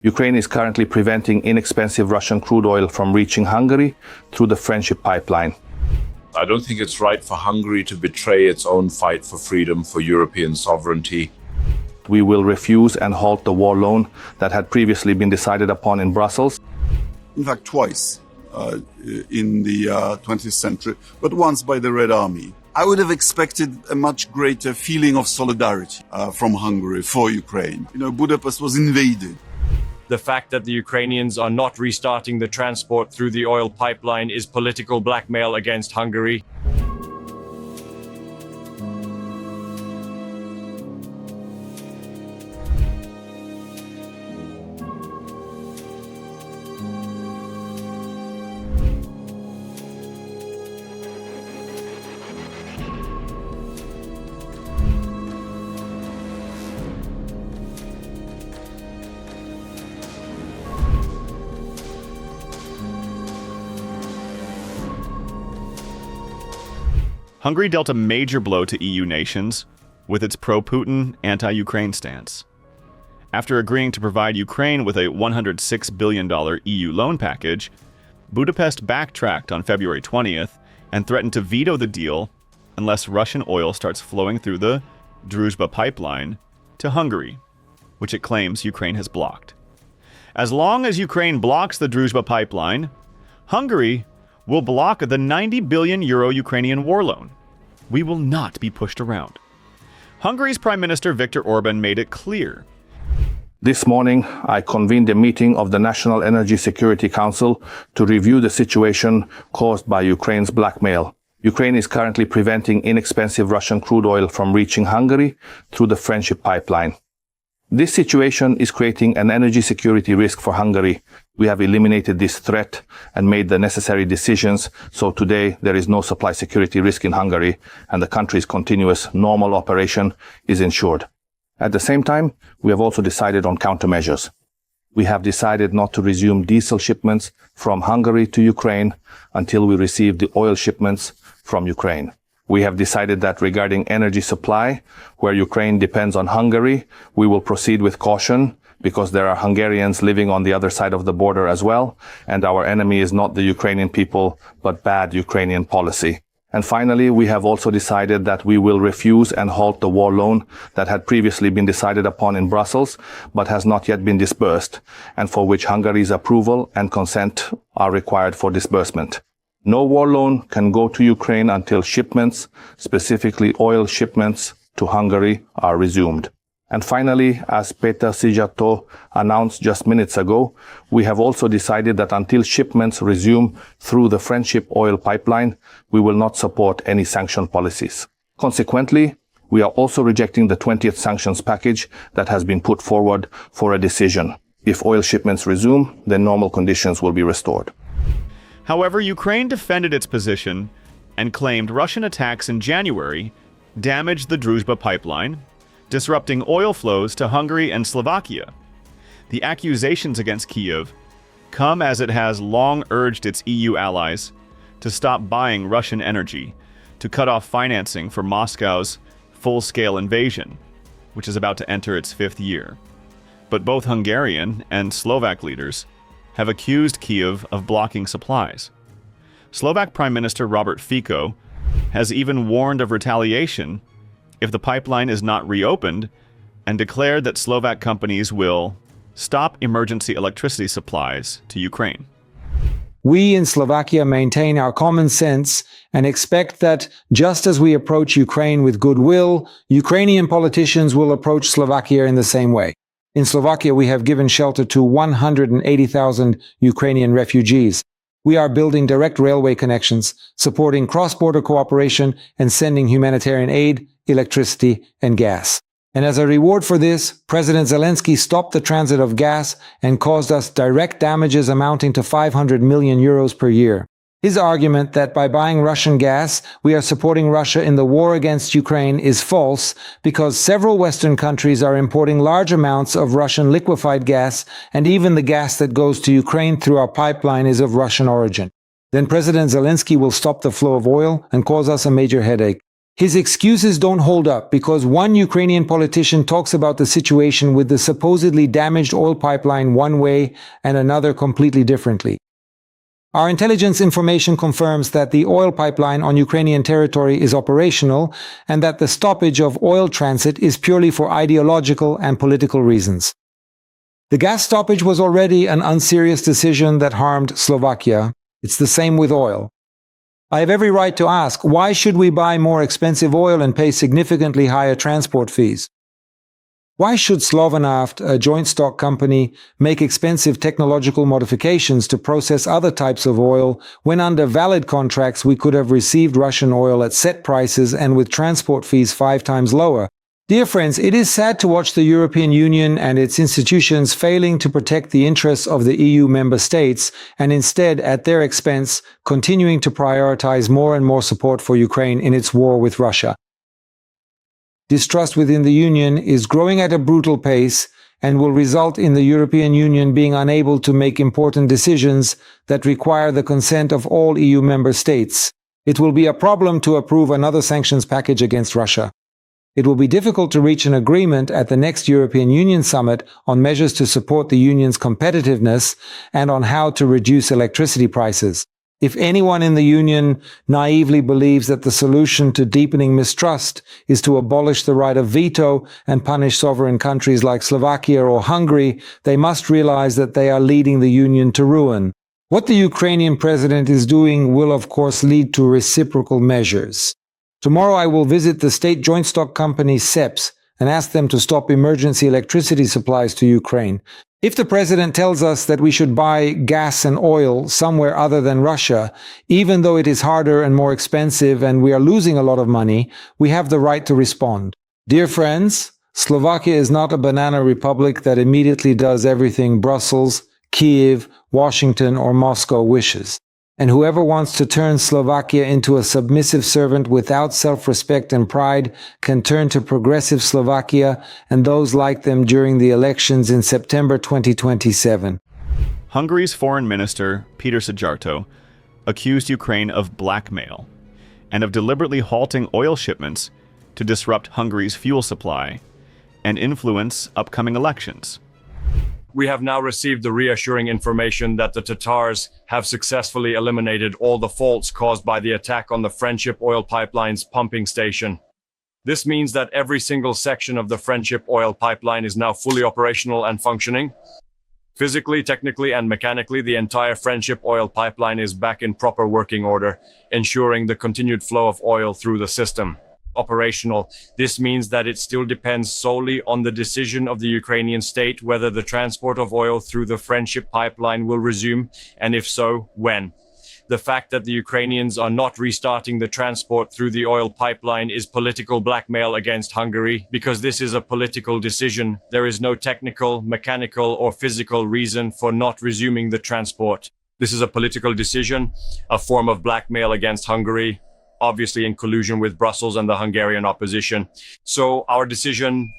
Ukraine is currently preventing inexpensive Russian crude oil from reaching Hungary through the friendship pipeline. I don't think it's right for Hungary to betray its own fight for freedom, for European sovereignty. We will refuse and halt the war loan that had previously been decided upon in Brussels. In fact, twice in the 20th century, but once by the Red Army. I would have expected a much greater feeling of solidarity from Hungary for Ukraine. Budapest was invaded. The fact that the Ukrainians are not restarting the transport through the oil pipeline is political blackmail against Hungary. Hungary dealt a major blow to EU nations with its pro-Putin, anti-Ukraine stance. After agreeing to provide Ukraine with a $106 billion EU loan package, Budapest backtracked on February 20th and threatened to veto the deal unless Russian oil starts flowing through the Druzhba pipeline to Hungary, which it claims Ukraine has blocked. As long as Ukraine blocks the Druzhba pipeline, Hungary will block the €90 billion Ukrainian war loan. We will not be pushed around. Hungary's Prime Minister Viktor Orban made it clear. This morning, I convened a meeting of the National Energy Security Council to review the situation caused by Ukraine's blackmail. Ukraine is currently preventing inexpensive Russian crude oil from reaching Hungary through the friendship pipeline. This situation is creating an energy security risk for Hungary. We have eliminated this threat and made the necessary decisions, so today there is no supply security risk in Hungary and the country's continuous normal operation is ensured. At the same time, we have also decided on countermeasures. We have decided not to resume diesel shipments from Hungary to Ukraine until we receive the oil shipments from Ukraine. We have decided that regarding energy supply, where Ukraine depends on Hungary, we will proceed with caution because there are Hungarians living on the other side of the border as well, and our enemy is not the Ukrainian people, but bad Ukrainian policy. And finally, we have also decided that we will refuse and halt the war loan that had previously been decided upon in Brussels, but has not yet been disbursed, and for which Hungary's approval and consent are required for disbursement. No war loan can go to Ukraine until shipments, specifically oil shipments, to Hungary are resumed. And finally, as Peter Szijjártó announced just minutes ago, we have also decided that until shipments resume through the friendship oil pipeline, we will not support any sanction policies. Consequently, we are also rejecting the 20th sanctions package that has been put forward for a decision. If oil shipments resume, then normal conditions will be restored. However, Ukraine defended its position and claimed Russian attacks in January damaged the Druzhba pipeline, disrupting oil flows to Hungary and Slovakia. The accusations against Kyiv come as it has long urged its EU allies to stop buying Russian energy, to cut off financing for Moscow's full-scale invasion, which is about to enter its 5th year. But both Hungarian and Slovak leaders have accused Kyiv of blocking supplies. Slovak Prime Minister Robert Fico has even warned of retaliation if the pipeline is not reopened and declared that Slovak companies will stop emergency electricity supplies to Ukraine. We in Slovakia maintain our common sense and expect that just as we approach Ukraine with goodwill, Ukrainian politicians will approach Slovakia in the same way. In Slovakia, we have given shelter to 180,000 Ukrainian refugees. We are building direct railway connections, supporting cross-border cooperation, and sending humanitarian aid, electricity, and gas. And as a reward for this, President Zelensky stopped the transit of gas and caused us direct damages amounting to €500 million per year. His argument that by buying Russian gas, we are supporting Russia in the war against Ukraine is false because several Western countries are importing large amounts of Russian liquefied gas, and even the gas that goes to Ukraine through our pipeline is of Russian origin. Then President Zelensky will stop the flow of oil and cause us a major headache. His excuses don't hold up because one Ukrainian politician talks about the situation with the supposedly damaged oil pipeline one way and another completely differently. Our intelligence information confirms that the oil pipeline on Ukrainian territory is operational and that the stoppage of oil transit is purely for ideological and political reasons. The gas stoppage was already an unserious decision that harmed Slovakia. It's the same with oil. I have every right to ask, why should we buy more expensive oil and pay significantly higher transport fees? Why should Slovnaft, a joint stock company, make expensive technological modifications to process other types of oil when under valid contracts we could have received Russian oil at set prices and with transport fees 5 times lower? Dear friends, it is sad to watch the European Union and its institutions failing to protect the interests of the EU member states and instead, at their expense, continuing to prioritize more and more support for Ukraine in its war with Russia. Distrust within the Union is growing at a brutal pace and will result in the European Union being unable to make important decisions that require the consent of all EU member states. It will be a problem to approve another sanctions package against Russia. It will be difficult to reach an agreement at the next European Union summit on measures to support the Union's competitiveness and on how to reduce electricity prices. If anyone in the Union naively believes that the solution to deepening mistrust is to abolish the right of veto and punish sovereign countries like Slovakia or Hungary, they must realize that they are leading the Union to ruin. What the Ukrainian president is doing will of course lead to reciprocal measures. Tomorrow I will visit the state joint stock company SEPS and ask them to stop emergency electricity supplies to Ukraine. If the president tells us that we should buy gas and oil somewhere other than Russia, even though it is harder and more expensive and we are losing a lot of money, we have the right to respond. Dear friends, Slovakia is not a banana republic that immediately does everything Brussels, Kyiv, Washington, or Moscow wishes. And whoever wants to turn Slovakia into a submissive servant without self-respect and pride can turn to progressive Slovakia and those like them during the elections in September 2027. Hungary's foreign minister, Peter Szijjártó, accused Ukraine of blackmail and of deliberately halting oil shipments to disrupt Hungary's fuel supply and influence upcoming elections. We have now received the reassuring information that the Tatars have successfully eliminated all the faults caused by the attack on the Friendship oil pipeline's pumping station. This means that every single section of the Friendship oil pipeline is now fully operational and functioning. Physically, technically, and mechanically, the entire Friendship oil pipeline is back in proper working order, ensuring the continued flow of oil through the system. Operational. This means that it still depends solely on the decision of the Ukrainian state whether the transport of oil through the Friendship pipeline will resume, and if so, when. The fact that the Ukrainians are not restarting the transport through the oil pipeline is political blackmail against Hungary, because this is a political decision. There is no technical, mechanical, or physical reason for not resuming the transport. This is a political decision, a form of blackmail against Hungary, obviously in collusion with Brussels and the Hungarian opposition. So our decision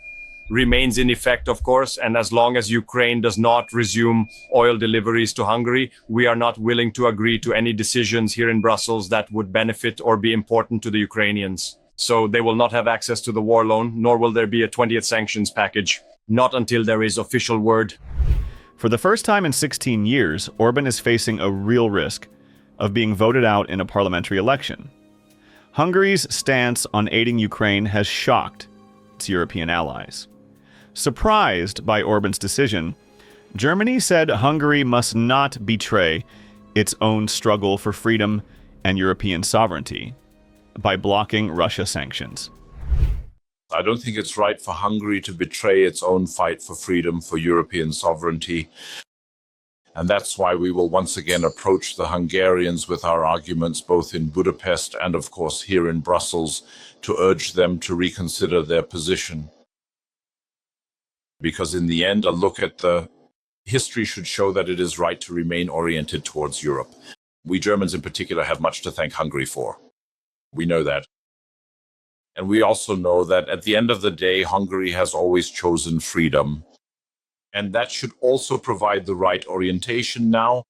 remains in effect, of course, and as long as Ukraine does not resume oil deliveries to Hungary, we are not willing to agree to any decisions here in Brussels that would benefit or be important to the Ukrainians. So they will not have access to the war loan, nor will there be a 20th sanctions package, not until there is official word. For the first time in 16 years, Orban is facing a real risk of being voted out in a parliamentary election. Hungary's stance on aiding Ukraine has shocked its European allies. Surprised by Orban's decision, Germany said Hungary must not betray its own struggle for freedom and European sovereignty by blocking Russia sanctions. I don't think it's right for Hungary to betray its own fight for freedom, for European sovereignty. And that's why we will once again approach the Hungarians with our arguments, both in Budapest and, of course, here in Brussels, to urge them to reconsider their position. Because in the end, a look at the history should show that it is right to remain oriented towards Europe. We Germans in particular have much to thank Hungary for. We know that. And we also know that at the end of the day, Hungary has always chosen freedom. And that should also provide the right orientation now.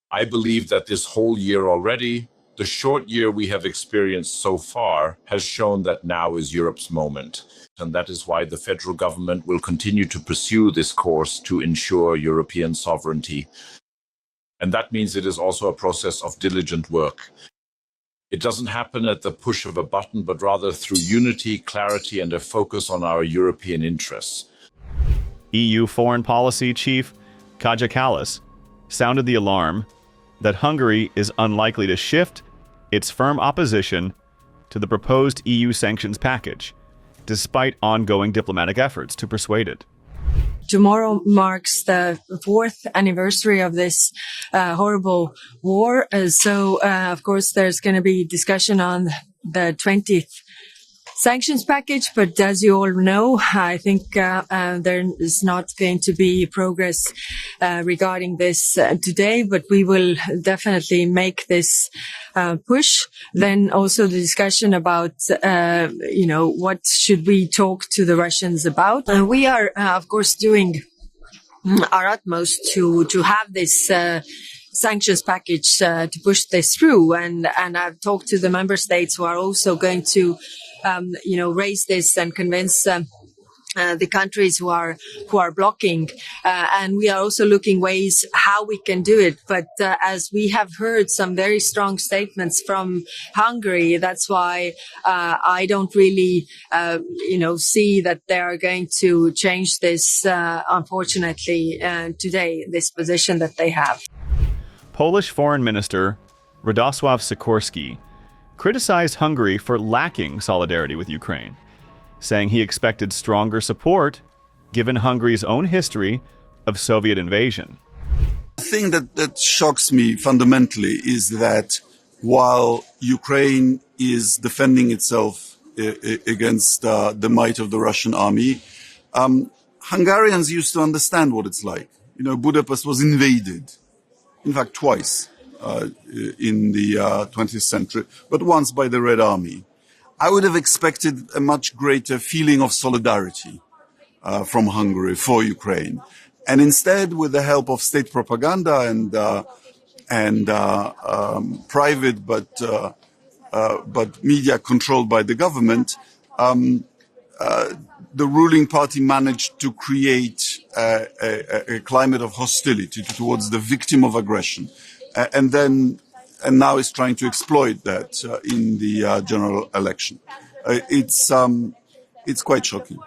I believe that this whole year already, The short year we have experienced so far has shown that now is Europe's moment. And that is why the federal government will continue to pursue this course to ensure European sovereignty. And that means it is also a process of diligent work. It doesn't happen at the push of a button, but rather through unity, clarity, and a focus on our European interests. EU Foreign Policy Chief Kaja Kallas sounded the alarm that Hungary is unlikely to shift its firm opposition to the proposed EU sanctions package, despite ongoing diplomatic efforts to persuade it. Tomorrow marks the 4th anniversary of this horrible war. Of course, there's going to be discussion on the 20th sanctions package. But as you all know, I think there is not going to be progress regarding this today, but we will definitely make this push. Then also the discussion about, what should we talk to the Russians about? We are, of course, doing our utmost to have this sanctions package to push this through. And I've talked to the member states who are also going to raise this and convince the countries who are blocking, and we are also looking ways how we can do it. But as we have heard some very strong statements from Hungary, that's why I don't really, see that they are going to change this. Unfortunately, today, this position that they have. Polish Foreign Minister Radosław Sikorski criticized Hungary for lacking solidarity with Ukraine, saying he expected stronger support given Hungary's own history of Soviet invasion. The thing that shocks me fundamentally is that while Ukraine is defending itself against the might of the Russian army, Hungarians used to understand what it's like. Budapest was invaded, in fact, twice in the 20th century, but once by the Red Army. I would have expected a much greater feeling of solidarity from Hungary for Ukraine. And instead, with the help of state propaganda and private but media controlled by the government, the ruling party managed to create a climate of hostility towards the victim of aggression, and now is trying to exploit that in the general election. It's quite shocking.